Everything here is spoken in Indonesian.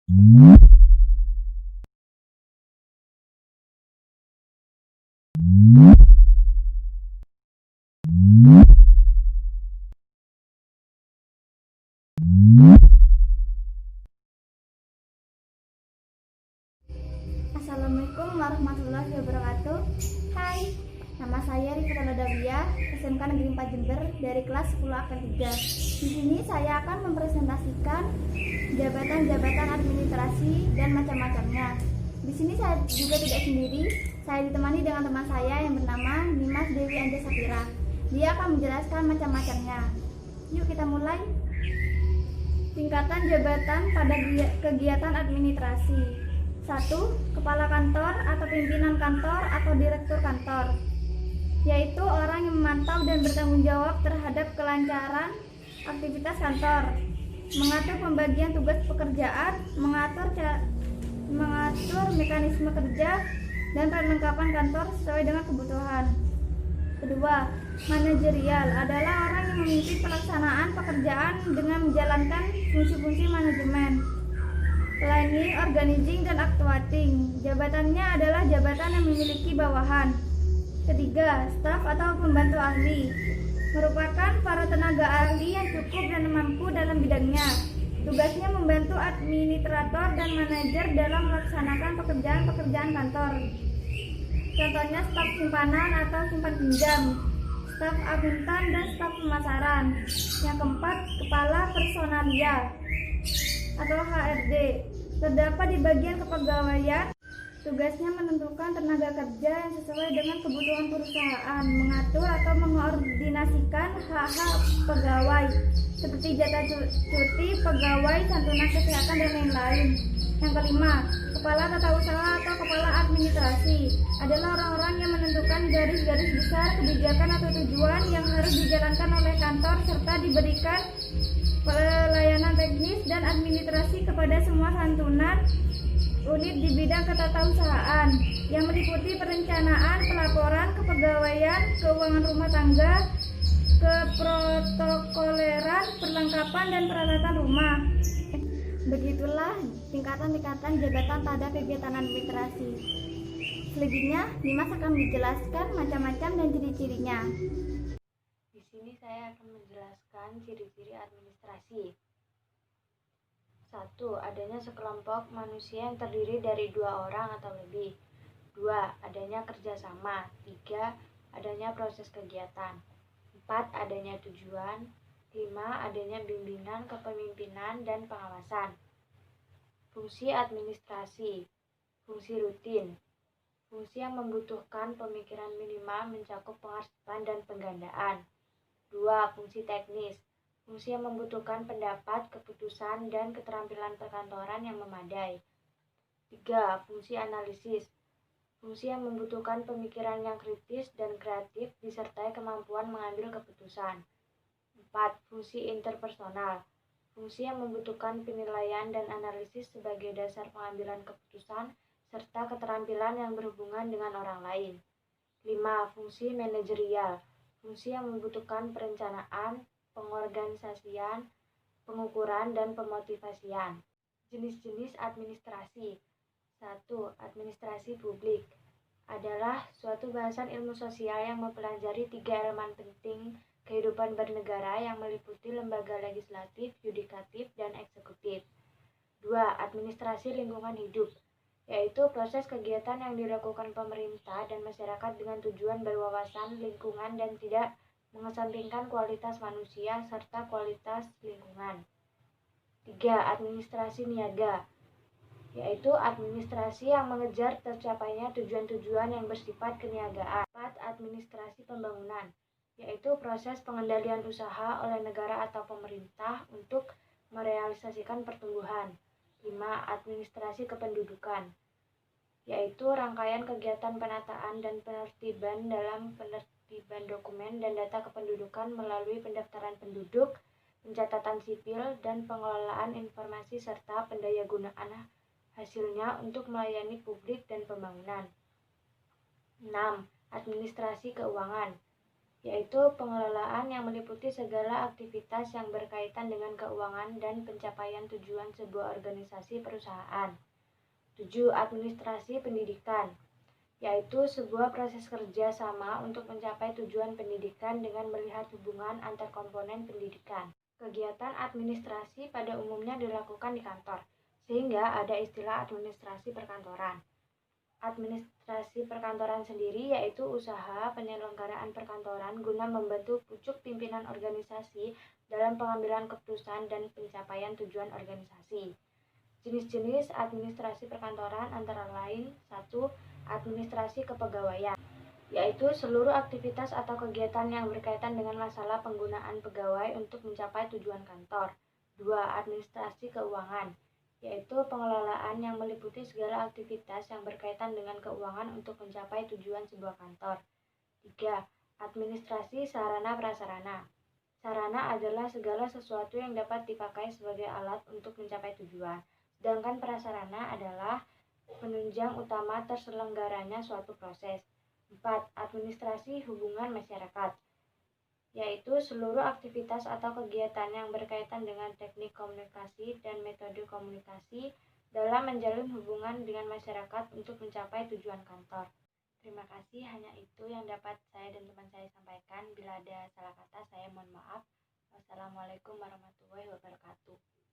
Assalamualaikum warahmatullahi wabarakatuh. Hai, nama saya Rifat Ladawiyah, SMK Negeri 4 Jember dari kelas 10 Akad 3. Di sini saya akan mempresentasikan jabatan-jabatan administrasi dan macam-macamnya. Di sini saya juga tidak sendiri, saya ditemani dengan teman saya yang bernama Nimas Dewi Anja Safira. Dia akan menjelaskan macam-macamnya. Yuk kita mulai. Tingkatan jabatan pada kegiatan administrasi. 1. Kepala kantor atau pimpinan kantor atau direktur kantor, yaitu orang yang memantau dan bertanggung jawab terhadap kelancaran aktivitas kantor, mengatur pembagian tugas pekerjaan, mengatur mekanisme kerja dan perlengkapan kantor sesuai dengan kebutuhan. Kedua, manajerial adalah orang yang memimpin pelaksanaan pekerjaan dengan menjalankan fungsi-fungsi manajemen. Planning, organizing, dan actuating. Jabatannya adalah jabatan yang memiliki bawahan. Ketiga, staf atau pembantu ahli merupakan para tenaga ahli yang cukup dan mampu dalam bidangnya. Tugasnya membantu administrator dan manajer dalam melaksanakan pekerjaan-pekerjaan kantor. Contohnya staf simpanan atau simpan pinjam, staf akuntan, dan staf pemasaran. Yang keempat, kepala personalia atau HRD terdapat di bagian kepegawaian. Tugasnya menentukan tenaga kerja yang sesuai dengan kebutuhan perusahaan, mengatur atau mengkoordinasikan hak-hak pegawai seperti jatah cuti pegawai, santunan kesehatan, dan lain-lain. Yang kelima, kepala tata usaha atau kepala administrasi adalah orang-orang yang menentukan garis-garis besar kebijakan atau tujuan yang harus dijalankan oleh kantor serta diberikan pelayanan teknis dan administrasi kepada semua santunan unit di bidang ketatausahaan yang meliputi perencanaan, pelaporan, kepegawaian, keuangan rumah tangga, keprotokoleran, perlengkapan, dan peralatan rumah. Begitulah tingkatan-tingkatan jabatan pada kegiatan administrasi. Selanjutnya, Dimas akan menjelaskan macam-macam dan ciri-cirinya. Di sini saya akan menjelaskan ciri-ciri administrasi. 1. Adanya sekelompok manusia yang terdiri dari 2 orang atau lebih. 2. Adanya kerjasama. 3. Adanya proses kegiatan. 4. Adanya tujuan. 5. Adanya bimbingan, kepemimpinan, dan pengawasan. Fungsi administrasi. Fungsi rutin. Fungsi yang membutuhkan pemikiran minimal mencakup pengarsipan dan penggandaan. 2. Fungsi teknis. Fungsi yang membutuhkan pendapat, keputusan, dan keterampilan perkantoran yang memadai. 3. Fungsi analisis. Fungsi yang membutuhkan pemikiran yang kritis dan kreatif disertai kemampuan mengambil keputusan. 4. Fungsi interpersonal. Fungsi yang membutuhkan penilaian dan analisis sebagai dasar pengambilan keputusan serta keterampilan yang berhubungan dengan orang lain. 5. Fungsi manajerial. Fungsi yang membutuhkan perencanaan, pengorganisasian, pengukuran, dan pemotivasian. Jenis-jenis administrasi. 1. Administrasi publik adalah suatu bahasan ilmu sosial yang mempelajari 3 elemen penting kehidupan bernegara yang meliputi lembaga legislatif, yudikatif, dan eksekutif. 2. Administrasi lingkungan hidup, yaitu proses kegiatan yang dilakukan pemerintah dan masyarakat dengan tujuan berwawasan lingkungan dan tidak mengesampingkan kualitas manusia serta kualitas lingkungan. 3. Administrasi niaga, yaitu administrasi yang mengejar tercapainya tujuan-tujuan yang bersifat keniagaan. 4. Administrasi pembangunan, yaitu proses pengendalian usaha oleh negara atau pemerintah untuk merealisasikan pertumbuhan. 5. Administrasi kependudukan, yaitu rangkaian kegiatan penataan dan penertiban dalam penertiban dokumen dan data kependudukan melalui pendaftaran penduduk, pencatatan sipil, dan pengelolaan informasi serta pendayagunaan hasilnya untuk melayani publik dan pembangunan. 6. Administrasi keuangan, yaitu pengelolaan yang meliputi segala aktivitas yang berkaitan dengan keuangan dan pencapaian tujuan sebuah organisasi perusahaan. 7. Administrasi pendidikan, yaitu sebuah proses kerja sama untuk mencapai tujuan pendidikan dengan melihat hubungan antar komponen pendidikan. Kegiatan administrasi pada umumnya dilakukan di kantor, sehingga ada istilah administrasi perkantoran. Administrasi perkantoran sendiri yaitu usaha penyelenggaraan perkantoran guna membantu pucuk pimpinan organisasi dalam pengambilan keputusan dan pencapaian tujuan organisasi. Jenis-jenis administrasi perkantoran antara lain 1. Administrasi kepegawaian, yaitu seluruh aktivitas atau kegiatan yang berkaitan dengan masalah penggunaan pegawai untuk mencapai tujuan kantor. 2. Administrasi keuangan, yaitu pengelolaan yang meliputi segala aktivitas yang berkaitan dengan keuangan untuk mencapai tujuan sebuah kantor. 3. Administrasi sarana prasarana. Sarana adalah segala sesuatu yang dapat dipakai sebagai alat untuk mencapai tujuan, sedangkan prasarana adalah penunjang utama terselenggaranya suatu proses. 4. Administrasi hubungan masyarakat, yaitu seluruh aktivitas atau kegiatan yang berkaitan dengan teknik komunikasi dan metode komunikasi dalam menjalin hubungan dengan masyarakat untuk mencapai tujuan kantor. Terima kasih, hanya itu yang dapat saya dan teman saya sampaikan. Bila ada salah kata, saya mohon maaf. Wassalamualaikum warahmatullahi wabarakatuh.